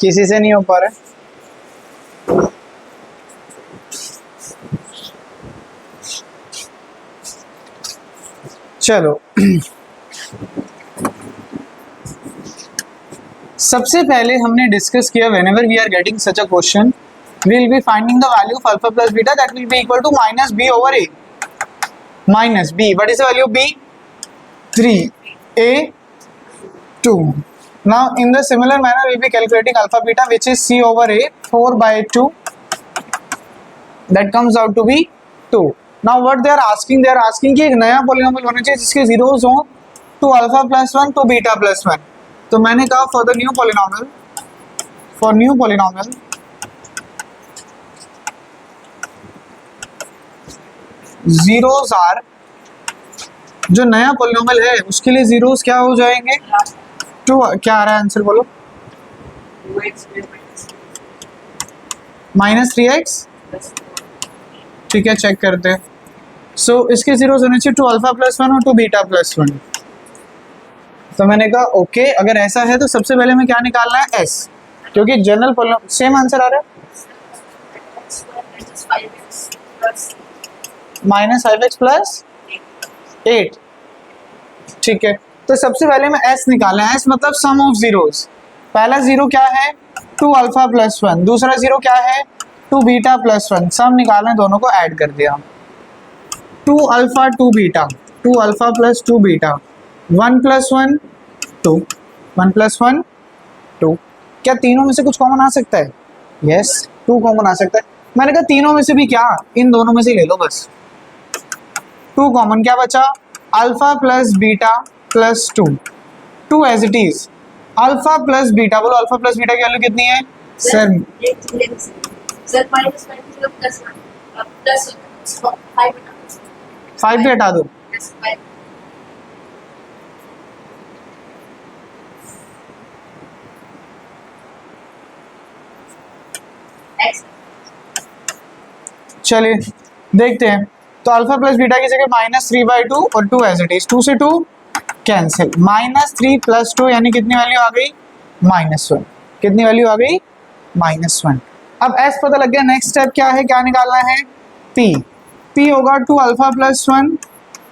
किसी से नहीं हो पा रहा है? चलो सबसे पहले हमने डिस्कस किया whenever we are getting such a question we will be finding the value of alpha plus beta that will be equal to minus B over A minus B what is the value of B 3a 2 now in the similar manner we will be calculating alpha beta which is c over a 4/2 that comes out to be 2 now what they are asking कि एक नया polynomial होना चाहिए जिसके zeros हो two alpha plus 1 two beta plus 1 तो मैंने कहा for the new polynomial zeros are जो नया पॉलिनोमियल है उसके लिए जीरोस क्या हो जाएंगे टू क्या आ रहा है आंसर बोलो -3x ठीक है चेक करते हैं सो इसके जीरोस होने चाहिए टू अल्फा प्लस 1 और टू बीटा प्लस 1 तो मैंने कहा ओके अगर ऐसा है तो सबसे पहले हमें क्या निकालना है s क्योंकि जनरल पॉलिनोमियल सेम आंसर आ रहा है -5x प्लस 8 ठीक है तो सबसे पहले हमें s निकालना है s मतलब सम ऑफ जीरोस पहला जीरो क्या है टू अल्फा प्लस 1 दूसरा जीरो क्या है टू बीटा प्लस 1 सम निकालना है दोनों को ऐड कर दिया two alpha two beta two alpha plus two beta 1 plus 1 2 1 plus 1 2 क्या तीनों में से कुछ कॉमन आ सकता है यस 2 कॉमन आ सकता है मैंने कहा तीनों में से भी क्या इन दोनों में से ले लो बस 2 कॉमन क्या बचा alpha plus beta plus 2 2 as it is alpha plus beta बोलो अल्फा प्लस बीटा की वैल्यू कितनी है सर 5 भी हटा दो चलिए देखते हैं तो अल्फा प्लस बीटा की जगह -3/2 और 2 एज इट इज 2 से 2 कैंसिल -3 प्लस 2 यानी कितनी वैल्यू आ गई -1 कितनी वैल्यू आ गई -1 अब s पता लग गया नेक्स्ट स्टेप क्या है क्या निकालना है p होगा two alpha plus 1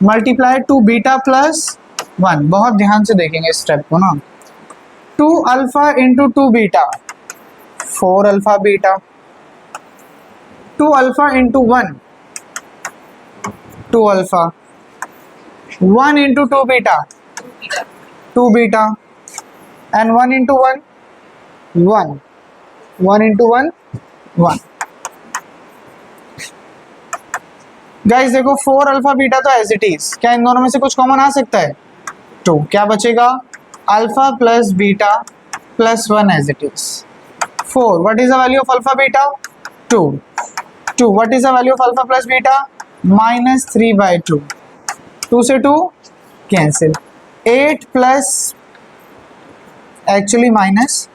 multiply two beta plus 1 बहुत ध्यान से देखेंगे इस स्टेप को ना 2 alpha into 2 beta 4 alpha beta 2 alpha into 1 2 alpha 1 into 2 beta 2 beta and 1 into 1 1 1 into 1 1 guys देखो 4 अल्फा बीटा तो एज इट इज क्या इन दोनों में से कुछ कॉमन आ सकता है 2 क्या बचेगा alpha plus beta plus 1 as it is 4 what is the value of alpha beta 2 2 what is the value of alpha plus beta -3/2 2 से 2 cancel 8 plus actually minus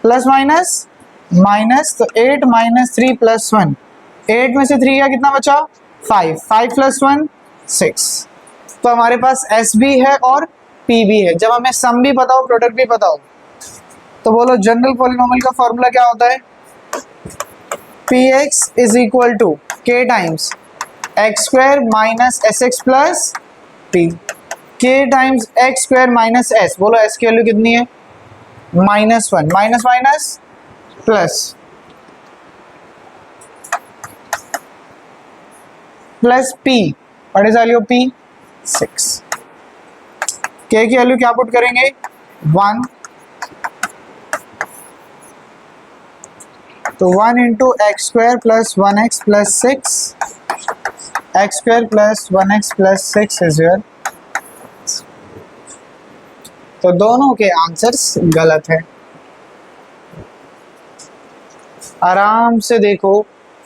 plus minus minus तो 8 - 3 + 1 8 में से 3 का कितना बचा 5 5 + 1 6 तो हमारे पास s भी है और p भी है जब हमें सम भी पता हो प्रोडक्ट भी पता हो तो बोलो जनरल पॉलिनोमियल का फॉर्मूला क्या होता है px = k times x² - sx + p k times x² - s बोलो s की वैल्यू कितनी है -1 minus minus plus plus p what is value p 6 k की वैल्यू क्या पुट करेंगे 1 तो 1 × x² + 1x + 6 x² + 1x + 6 is your तो दोनों के आंसर्स गलत है आराम से देखो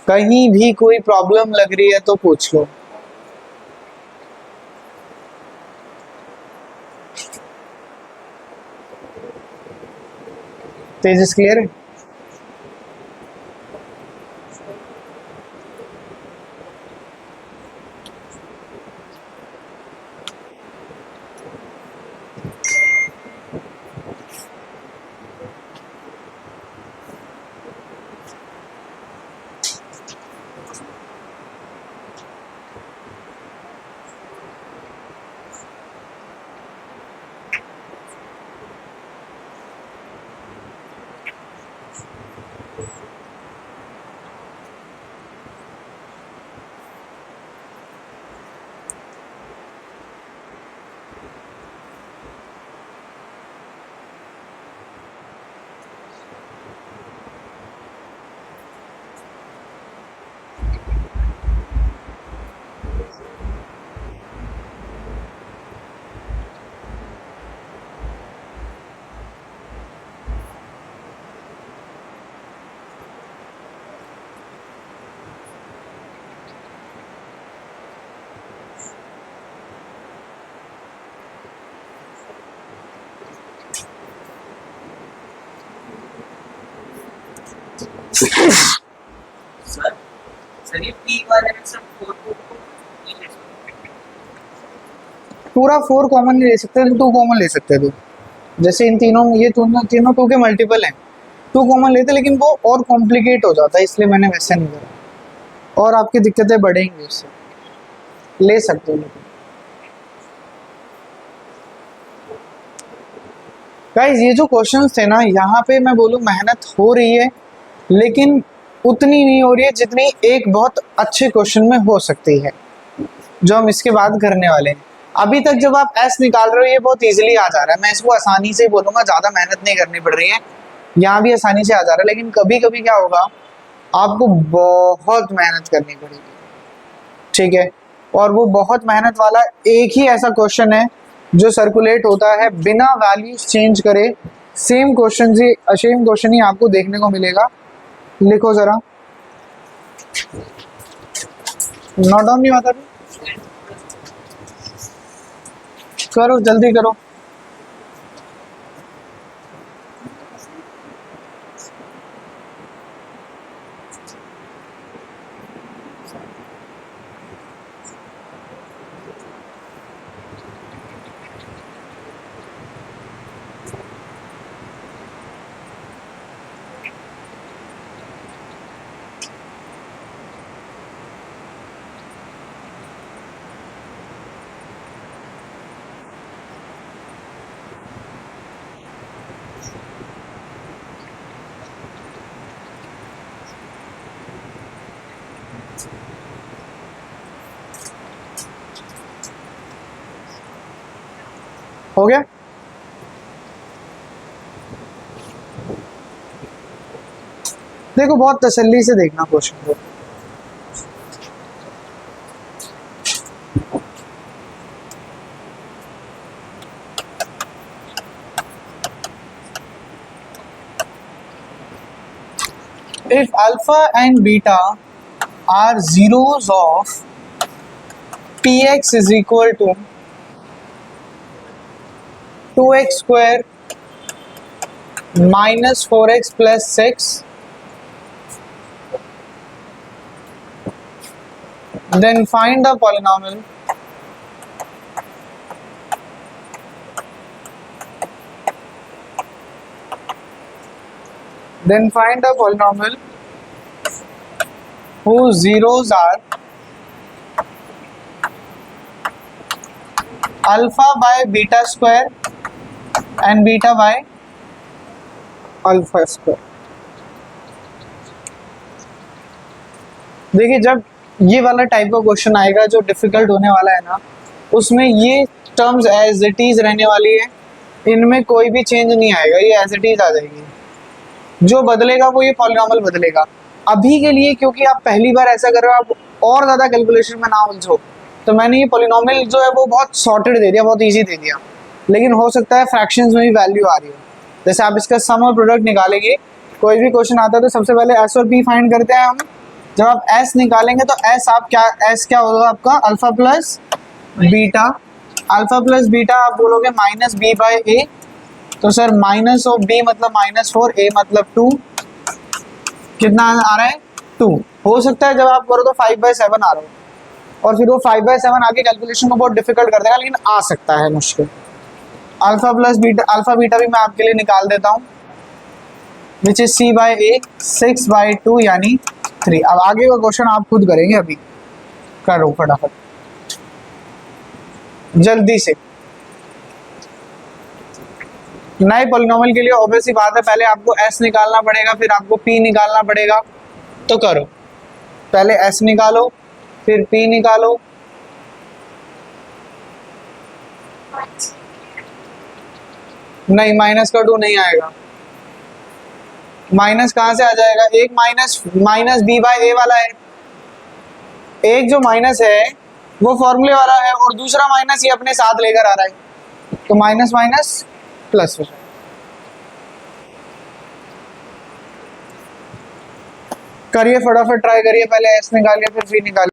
कहीं भी कोई प्रॉब्लम लग रही है तो पूछ लो तेजस क्लियर है सर ये पी वाले में सब 4 को नहीं ले सकते। पूरा 4 कॉमन नहीं ले सकते, 2 कॉमन ले सकते थे। जैसे इन तीनों, ये तीनों 2 के मल्टीपल हैं, 2 कॉमन लेते, लेकिन वो और कॉम्प्लिकेट हो जाता है, इसलिए मैंने वैसे नहीं करा और आपकी दिक्कतें बढ़ेंगी उससे। ले सकते हो लेकिन गाइस, ये जो क्वेश्चंस थे ना, यहाँ पे मैं बोलूँ मेहनत हो रही है, लेकिन उतनी नहीं हो रही है जितनी एक बहुत अच्छे क्वेश्चन में हो सकती है, जो हम इसके बाद करने वाले हैं। अभी तक जब आप एस निकाल रहे हो, ये बहुत इजीली आ जा रहा है, मैं इसको आसानी से बोलूँगा, ज़्यादा मेहनत नहीं करनी पड़ रही है, यहाँ भी आसानी से आ जा रहा है। लेकिन कभी कभी क्या होगा, आपको बहुत मेहनत करनी पड़ेगी, ठीक है। और वो बहुत मेहनत वाला एक ही ऐसा क्वेश्चन है जो सर्कुलेट होता है बिना वैल्यूज चेंज करे। सेम क्वेश्चन ही आपको देखने को मिलेगा। लिखो जरा, नोट डाउन नहीं होता, करो जल्दी करो। हो गया? देखो, बहुत तसल्ली से देखना क्वेश्चन को। If alpha and beta are zeros of px is equal to 2x square minus 4x plus 6, then find the polynomial whose zeros are alpha by beta square and beta by alpha square। देखिए, जब ये वाला type का question आएगा जो difficult होने वाला है ना, उसमें ये टर्म्स एज इट इज रहने वाली है, इनमें कोई भी चेंज नहीं आएगा, ये एज इट इज आ जाएगी। जो बदलेगा वो ये पॉलिनॉमियल बदलेगा। अभी के लिए क्योंकि आप पहली बार ऐसा कर रहे हो, आप और ज़्यादा कैलकुलेशन में ना उलझो, तो मैंने ये पॉलिनॉमियल जो है वो बहुत सॉर्टेड दे दिया, बहुत इजी दे दिया। लेकिन हो सकता है फ्रैक्शंस में भी वैल्यू आ रही हो। जैसे आप इसका सम और प्रोडक्ट निकालेंगे, कोई भी क्वेश्चन आता है तो सबसे पहले एस और पी फाइंड करते हैं हम। जब आप एस निकालेंगे तो एस क्या होगा आपका, alpha plus beta. Alpha plus beta आप बोलोगे माइनस बी बाई ए, तो सर माइनस ऑफ बी मतलब -4, ए मतलब 2, कितना आ रहा है 2। हो सकता है जब आप करो तो 5/7 आ रहा हो, और फिर वो 5/7 आके कैलकुलेशन को बहुत डिफिकल्ट कर देगा, लेकिन आ सकता है मुश्किल। Alpha plus beta, alpha beta भी मैं आपके लिए निकाल देता हूँ, विच इज c बाई ए 6/2 यानी 3। अब आगे का क्वेश्चन आप खुद करेंगे, अभी करो फटाफट जल्दी से। नए पॉलिनॉमियल के लिए ऑब्वियस सी बात है, पहले आपको s निकालना पड़ेगा, फिर आपको p निकालना पड़ेगा। तो करो, पहले s निकालो, फिर p निकालो। नहीं, माइनस का 2 नहीं आएगा। माइनस कहाँ से आ जाएगा? एक माइनस माइनस बी बाय ए वाला है, एक जो माइनस है वो फॉर्मूले वाला है, और दूसरा माइनस ये अपने साथ लेकर आ रहा है, तो माइनस माइनस प्लस हो जाएगा। करिए फटाफट, ट्राई करिए, पहले एस निकालिए फिर बी निकालिए।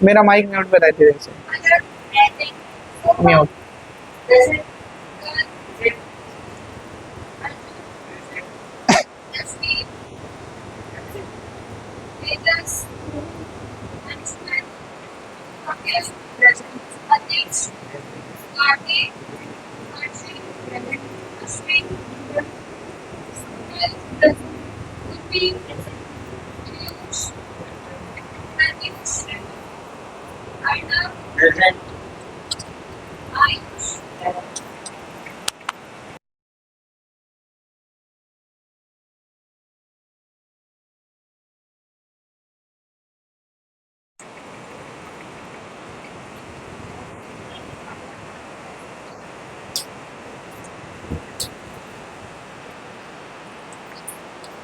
मेरा माइक म्यूट पे रहती है वैसे। म्यूट। Present.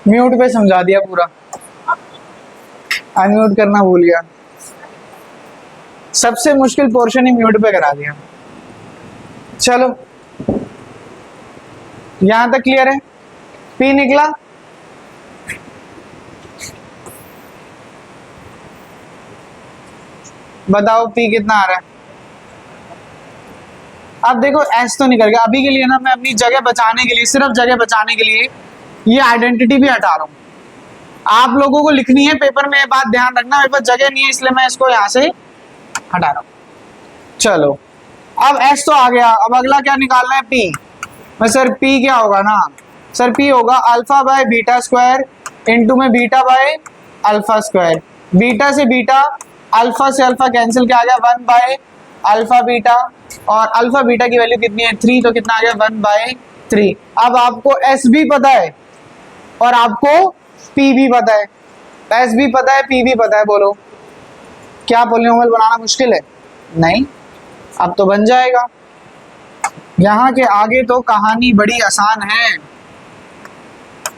म्यूट पे समझा दिया पूरा, अनम्यूट करना भूल गया। सबसे मुश्किल पोर्शन ही म्यूट पे करा दिया। चलो यहां तक क्लियर है। पी निकला, बताओ पी कितना आ रहा है। अब देखो एस तो निकल गया, अभी के लिए ना मैं अपनी जगह बचाने के लिए, सिर्फ जगह बचाने के लिए ये आइडेंटिटी भी हटा रहा हूं। आप लोगों को लिखनी है पेपर में, ये बात ध्यान रखना, मेरे पास जगह नहीं है इसलिए मैं इसको यहां से हटा रहा हूं। चलो अब एस तो आ गया, अब अगला क्या निकालना है, पी। सर पी क्या होगा ना, सर पी होगा alpha by beta square into में beta by alpha square. Beta से बीटा, अल्फा से अल्फा कैंसिल, क्या आ गया 1 बाय अल्फा बीटा, और अल्फा बीटा की वैल्यू कितनी है 3, तो कितना आ गया 1 बाय 3। अब आपको एस भी पता है और आपको पी भी पता है, एस भी पता है पी भी पता है, बोलो क्या पॉलिनोमियल बनाना मुश्किल है? नहीं, अब तो बन जाएगा। यहाँ के आगे तो कहानी बड़ी आसान है।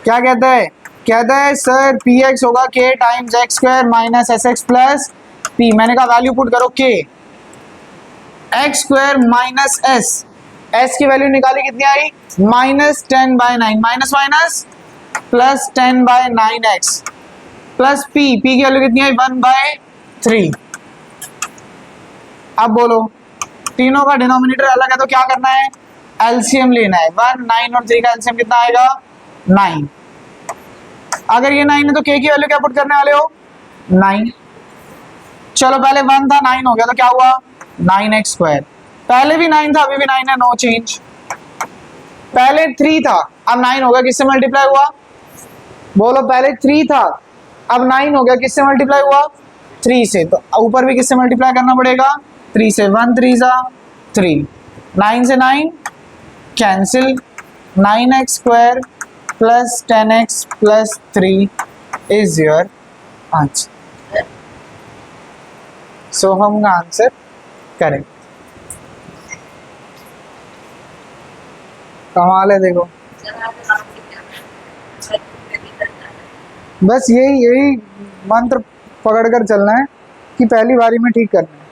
क्या कहता है, कहता है सर पी एक्स होगा K times X square minus S X plus P. मैंने कहा वैल्यू पुट करो के, X square minus S, S की वैल्यू निकाली कितनी आई minus 10 by 9, minus minus plus 10 by 9 X plus P, P की वैल्यू कितनी आई 1 बाय 3। अब बोलो तीनों का डिनोमिनेटर अलग है तो क्या करना है, एलसीएम लेना है। 1 9 और 3 का एलसीएम कितना आएगा 9। अगर ये 9 है तो के की वैल्यू क्या पुट करने वाले हो 9। चलो पहले 1 था 9 हो गया तो क्या हुआ 9x स्क्वायर, पहले भी 9 था अभी भी 9 है, नो चेंज। पहले 3 था अब 9 हो गया, किससे मल्टीप्लाई हुआ, बोलो पहले 3 था अब 9 हो गया, किससे मल्टीप्लाई हुआ 3 से, तो ऊपर भी किससे मल्टीप्लाई करना पड़ेगा 3 से, 1 3 जा 3, 9 से 9 कैंसिल, 9x square plus 10x plus 3 is your answer. So हम आंसर करें। कमाल है देखो, बस यही मंत्र पकड़ कर चलना है कि पहली बारी में ठीक करना है।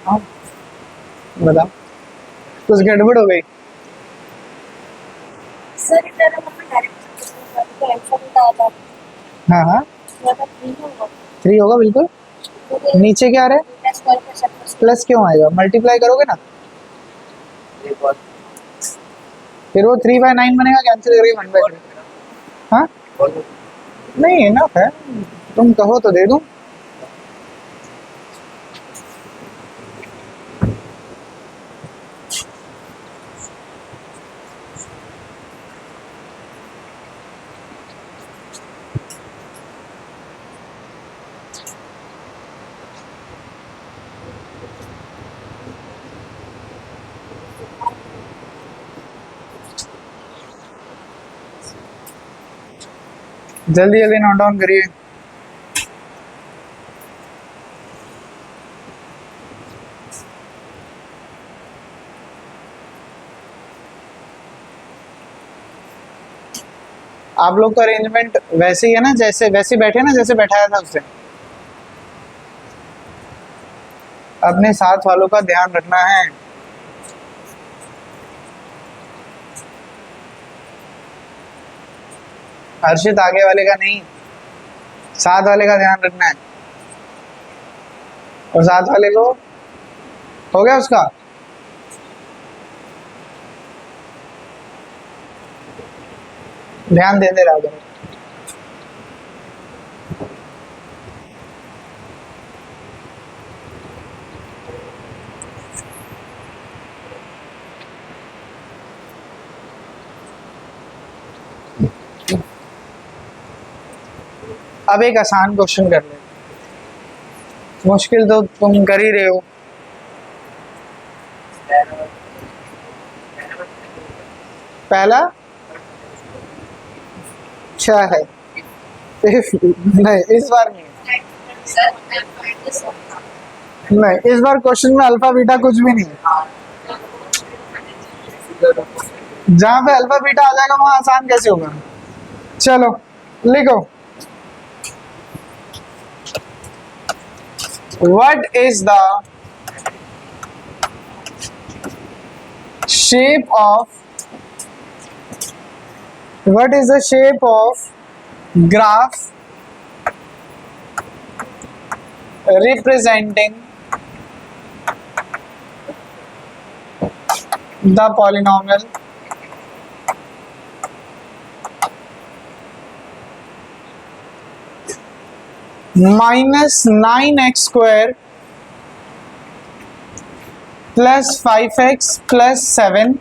हाँ बताओ, कुछ गड़बड़ हो गई? हाँ हाँ 3 होगा बिल्कुल। नीचे क्या आ रहा है प्लस, क्यों आएगा, मल्टीप्लाई करोगे ना फिर वो 3 बाय 9 बनेगा, कैंसिल करके 1 बाय 3। हाँ नहीं इनफ है, तुम कहो तो दे दूं। जल्दी जल्दी नोट डाउन करिए। आप लोग का अरेंजमेंट वैसे ही है ना, जैसे वैसे बैठे ना जैसे बैठाया था उससे। अपने साथ वालों का ध्यान रखना है। हर्षित आगे वाले का नहीं। साथ वाले का ध्यान रखना है, और साथ वाले को हो गया उसका। ध्यान देते रहा करो। अब एक आसान क्वेश्चन कर ले, मुश्किल तो तुम कर ही रहे हो। पहला क्या है? नहीं, इस बार नहीं, नहीं इस बार क्वेश्चन में अल्फा बीटा कुछ भी नहीं है। जहां पे अल्फा बीटा आ जाएगा वहां आसान कैसे होगा? चलो लिखो, what is the shape of graph representing the polynomial -9x square plus 5x plus 7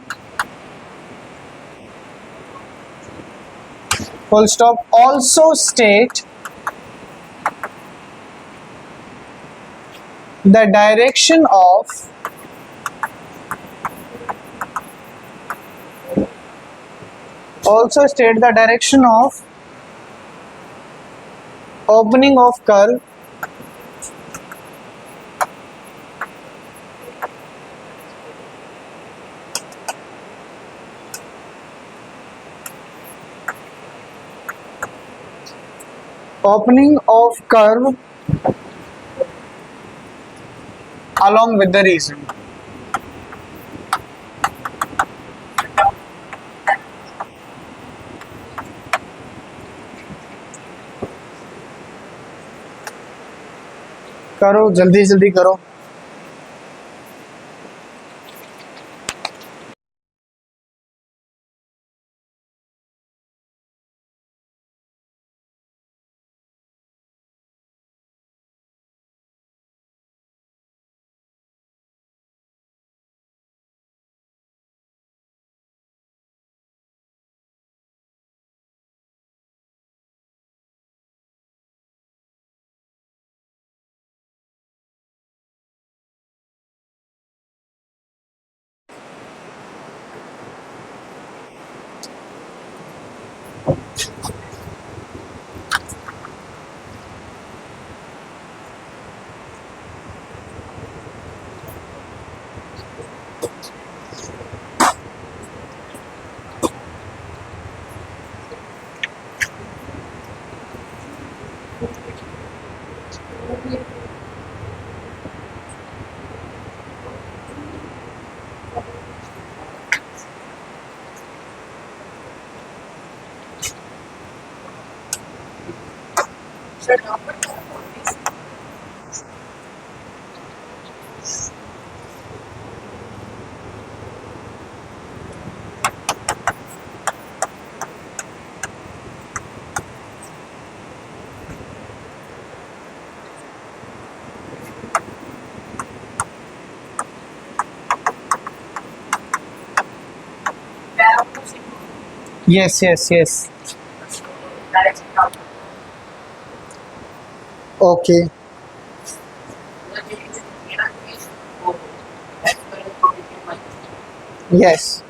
full stop. Also state the direction of opening of curve along with the reason. करो जल्दी जल्दी करो। Yes. Okay. Yes.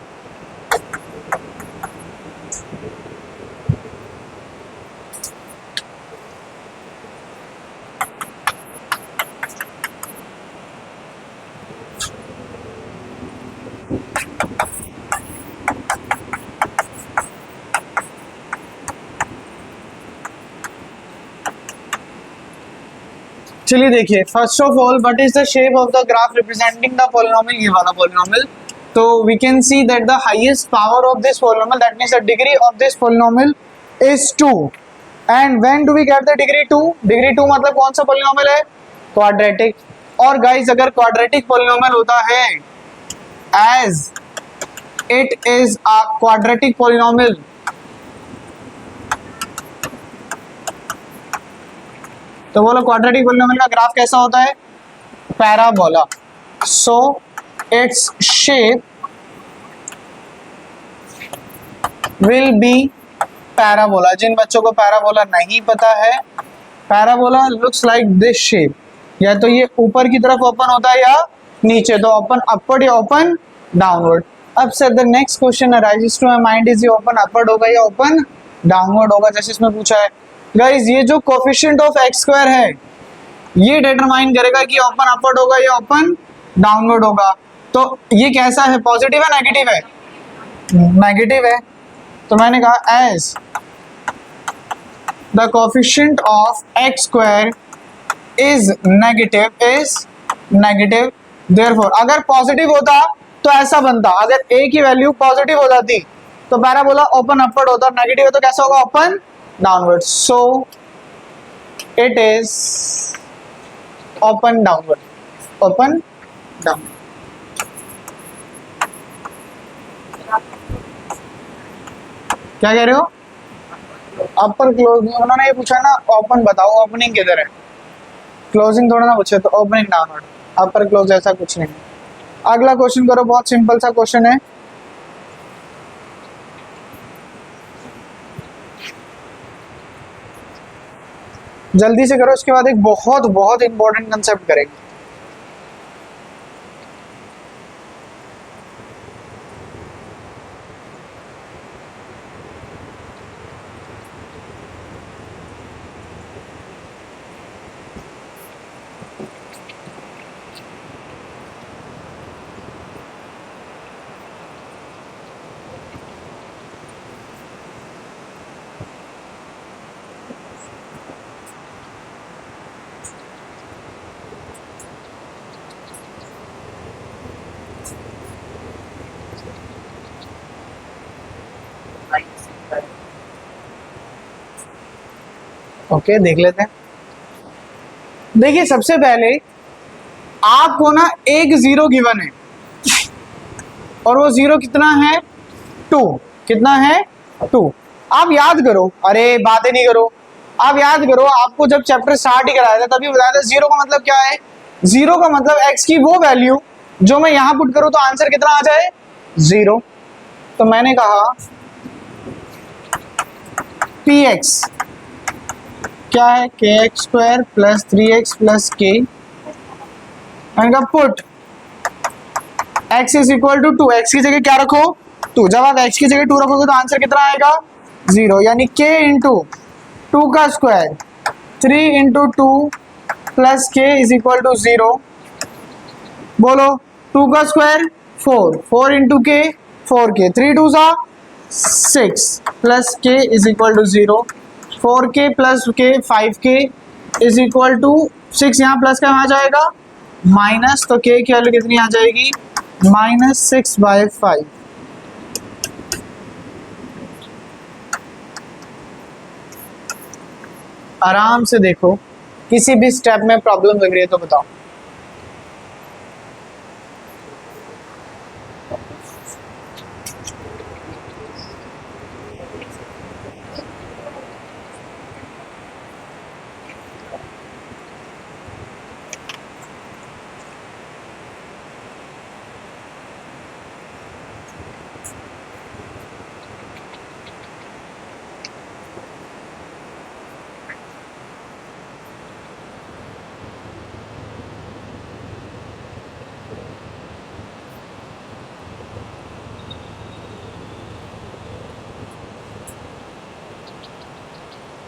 चलिए देखिए, first of all what is the shape of the graph representing the polynomial, ये वाला polynomial. तो we can see that the highest power of this polynomial, that means the degree of this polynomial is 2, and when do we get the degree 2? Degree 2 मतलब कौन सा polynomial है? Quadratic. और guys अगर quadratic polynomial होता है as it is a quadratic polynomial, तो बोलो क्वाड्रेटिक पॉलिनोमियल का ग्राफ कैसा होता है? Parabola. So its shape will be parabola. जिन बच्चों को पैराबोला नहीं पता है, parabola looks like this shape. या तो ये ऊपर की तरफ ओपन होता है या नीचे, तो ओपन अपवर्ड या ओपन डाउनवर्ड। अब sir the next question arises to my mind is ये ओपन अपवर्ड होगा या ओपन डाउनवर्ड होगा, जैसे इसमें पूछा है। गाइस ये जो कोफिशिएंट ऑफ एक्स स्क्वायर है ये डिटरमाइन करेगा कि ओपन अपवर्ड होगा या ओपन डाउनवर्ड होगा। तो ये कैसा है, पॉजिटिव है नेगेटिव है? नेगेटिव है। तो मैंने कहा as the coefficient of x square is negative therefore अगर पॉजिटिव होता तो ऐसा बनता, अगर a की वैल्यू पॉजिटिव हो जाती तो पैराबोला ओपन अपवर्ड होता, नेगेटिव है तो कैसा होगा? Open downward. So it is open downward, open down. क्या कह रहे हो? अपर क्लोजिंग उन्होंने ये पूछा ना, ओपन बताओ ओपनिंग किधर है, क्लोजिंग थोड़ा ना पूछे, तो ओपनिंग डाउनवर्ड, अपर क्लोज ऐसा कुछ नहीं। अगला क्वेश्चन करो, बहुत सिंपल सा क्वेश्चन है। जल्दी से करो, उसके बाद एक बहुत बहुत इंपॉर्टेंट कंसेप्ट करेंगे। ओके देख लेते हैं। देखिए सबसे पहले आपको ना एक जीरो गिवन है और वो जीरो कितना है? 2। कितना है? 2। आप याद करो, अरे बातें नहीं करो, आप याद करो, आपको जब चैप्टर स्टार्ट ही कराया था तभी बताया था जीरो का मतलब क्या है। जीरो का मतलब एक्स की वो वैल्यू जो मैं यहां पुट करूं तो आंसर कितना आ जाए? 0। तो मैंने कहा पी एक्स क्या है? के X square plus 3x plus के। मैंने कहा put x is equal to 2। X की जगह क्या रखो? 2। जब आप x की जगह 2 रखोगे तो आंसर कितना आएगा? 0। यानी k इंटू 2 का स्क्वायर 3 इंटू 2 प्लस के इज इक्वल टू 0। बोलो 2 का स्क्वायर 4, 4 इंटू के 4k, 3 2 सा 6 प्लस के is equal to 0। 4k plus के 5k इज इक्वल टू 6। यहाँ प्लस का आ जाएगा माइनस, तो k की वैल्यू कितनी आ जाएगी? -6/5। आराम से देखो, किसी भी स्टेप में प्रॉब्लम लग रही है तो बताओ।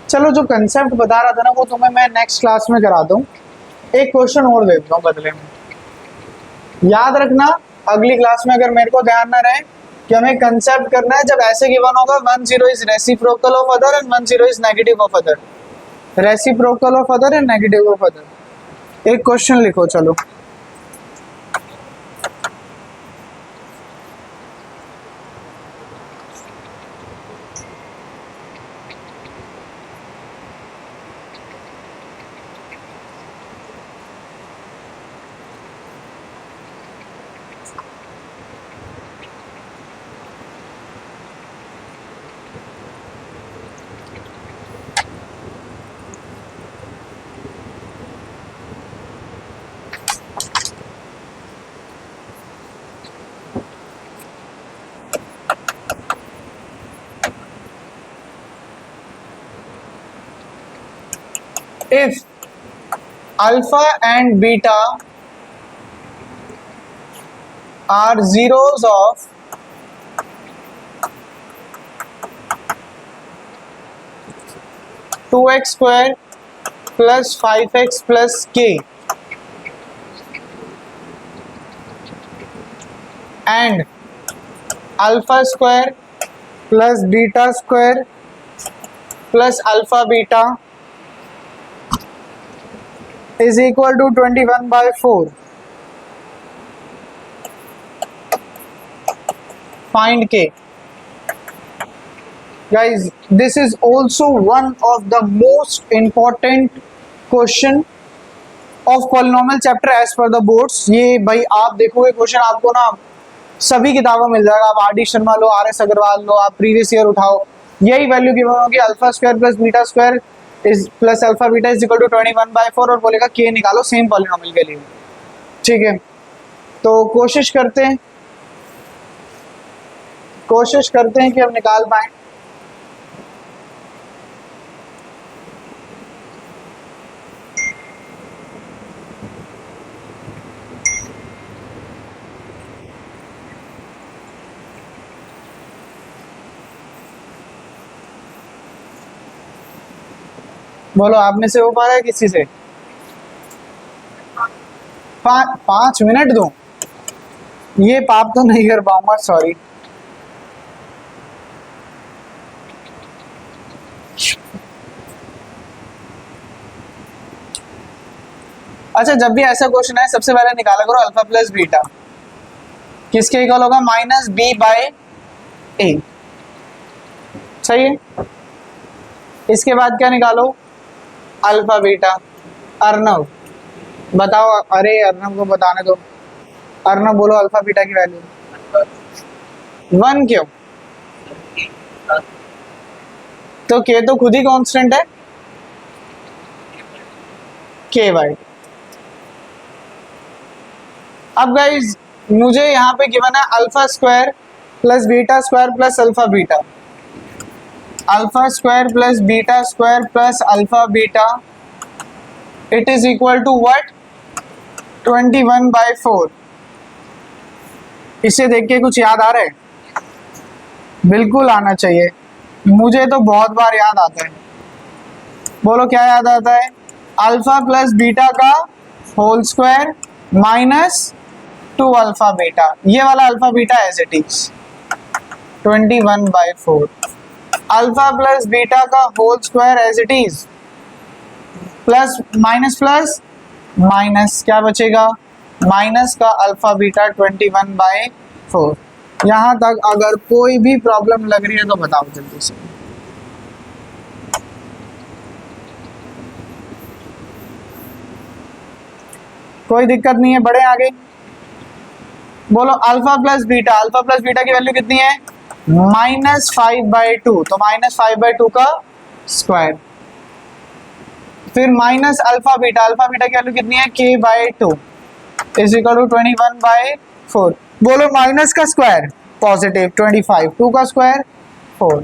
चलो जो कंसेप्ट बता रहा था ना वो तुम्हें मैं नेक्स्ट क्लास में करा दूं। एक क्वेश्चन और दे दूं बदले में। याद रखना अगली क्लास में अगर मेरे को ध्यान ना रहे कि हमें कंसेप्ट करना है जब ऐसे गिवन होगा 1 0 is reciprocal of other and 1 0 is negative of other. Reciprocal of other and negative of other. एक क्वेश्चन लिखो चलो। if alpha and beta are zeros of two x square plus 5x plus k and alpha square plus beta square plus alpha beta is equal to 21/4. Find k. Guys, this is also one of the most important question of polynomial chapter as per the boards. ये भाई आप देखोगे question आपको ना सभी किताबों मिल जाएगा। आप आर डी शर्मा लो, आर एस अग्रवाल लो, आप प्रीवियस ईयर उठाओ, यही वैल्यू गिवन होगी alpha square plus beta square is plus alpha beta is equal to 21/4 और बोलेगा के निकालो सेम पॉलिनोमियल के लिए। ठीक है, तो कोशिश करते हैं कि हम निकाल पाए। बोलो आप में से हो पा रहा है किसी से? 5 मिनट दो, ये पाप तो नहीं कर पाऊंगा, सॉरी। अच्छा, जब भी ऐसा क्वेश्चन है सबसे पहले निकाला करो अल्फा प्लस बीटा किसके इक्वल होगा, माइनस बी बाय ए। सही है। इसके बाद क्या निकालो, अल्फा बीटा। अर्नव बताओ, अरे अर्नव को बताने दो। अर्नव बोलो अल्फा बीटा की वैल्यू 1 क्यों? तो के तो खुद ही कांस्टेंट है, के वाई। अब गाइज मुझे यहाँ पे गिवन है alpha square plus beta square plus alpha beta. Alpha square plus beta square plus alpha beta it is equal to what, 21/4। इसे देख के कुछ याद आ रहा है? बिल्कुल आना चाहिए, मुझे तो बहुत बार याद आता है। बोलो क्या याद आता है? अल्फा प्लस बीटा का whole square minus 2 alpha beta, ये वाला alpha beta as it is 21/4। Alpha plus beta का whole square as it is plus plus minus क्या बचेगा, माइनस का अल्फा बीटा 21/4। यहां तक अगर कोई भी प्रॉब्लम लग रही है तो बताओ जल्दी से। कोई दिक्कत नहीं है, बढ़े आगे। बोलो अल्फा प्लस बीटा की वैल्यू कितनी है, -5/2, तो -5/2 का स्क्वायर। फिर माइनस अल्फा बीटा की वैल्यू कितनी है, k/2 इज इक्वल टू 21/4। बोलो माइनस का स्क्वायर पॉजिटिव 25, 2 का स्क्वायर 4,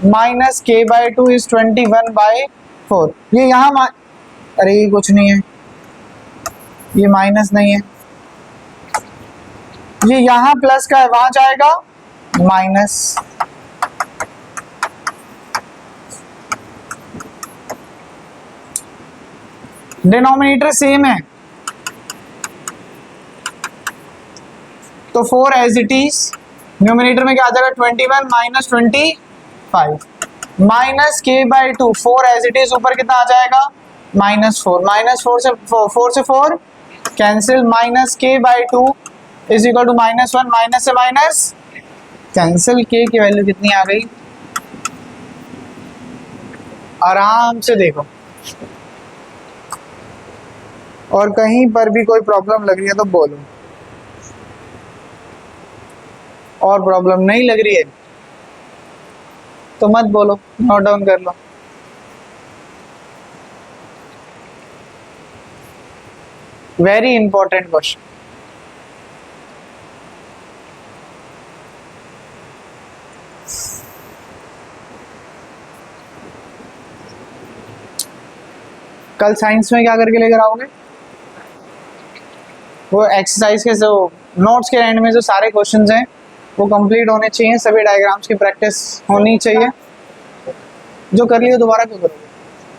माइनस k/2 इज 21/4। ये यहाँ अरे ये कुछ नहीं है, ये माइनस नहीं है, ये यहाँ प्लस का है, वहां जाएगा माइनस। डिनोमिनेटर सेम है तो 4 एज इट इज। न्यूमिनेटर में क्या आ जाएगा, 21 minus 25 minus k/2, 4 as it is, ऊपर कितना आ जाएगा -4, -4 से 4 cancel, minus k/2 is equal to -1, minus से माइनस कैंसिल, k की वैल्यू कितनी आ गई, आराम से देखो। और कहीं पर भी कोई प्रॉब्लम लग रही है तो बोलो, और प्रॉब्लम नहीं लग रही है तो मत बोलो, नोट डाउन कर लो। Very important question. कल साइंस में क्या करके लेकर आओगे? वो एक्सरसाइज के जो नोट्स के एंड में जो सारे क्वेश्चंस हैं वो कंप्लीट होने चाहिए, सभी डायग्राम्स की प्रैक्टिस होनी चाहिए। जो कर लियो दोबारा क्यों करोगे?